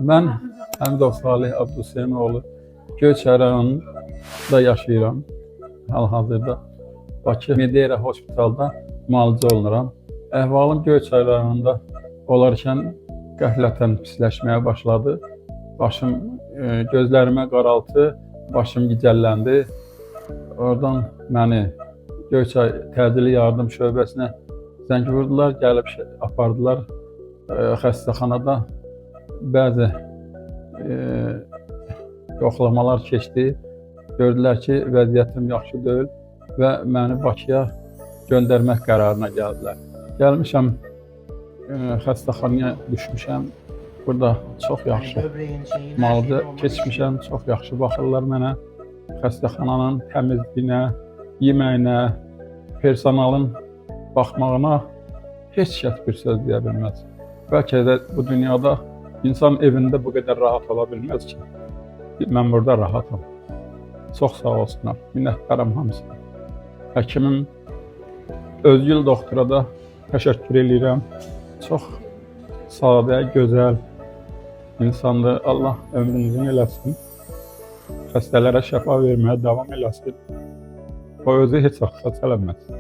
Mən Həmidov Salih Abdüseynoğlu Göyçay rayonunda yaşayıram. Hal-hazırda Bakı Medera Hospitalda müalicə olunuram. Əhvalım Göyçay rayonunda olarkən qəflətən pisləşməyə başladı. Başım, gözlərimə qaraltı, başım gicəlləndi. Oradan məni Göyçay Təcili Yardım Şöbəsinə zəng vurdular, gəlib apardılar xəstəxanada. Bəzi yoxlamalar keçdi. Gördülər ki, vəziyyətim yaxşı deyil və məni Bakıya göndərmək qərarına gəldilər. Gəlmişəm, xəstəxanaya düşmüşəm. Burada çox yaxşı müalicə keçmişəm, çox yaxşı baxırlar mənə. Xəstəxananın təmizliyinə, yeməyinə, personalın baxmağına heç kəs bir söz deyə bilməz. Bəlkə də bu dünyada insan evində bu qədər rahat ola bilməz ki. Mən burada rahatam. Çox sağ olsunlar, minnətdaram hamısına. Həkimim Özgül doktora da təşəkkür edirəm. Çox sadə, gözəl insandır. Allah ömrünüzün eləsin. Xəstələrə şəfa verməyə davam eləsin. O özü heç vaxt xəstələnməz.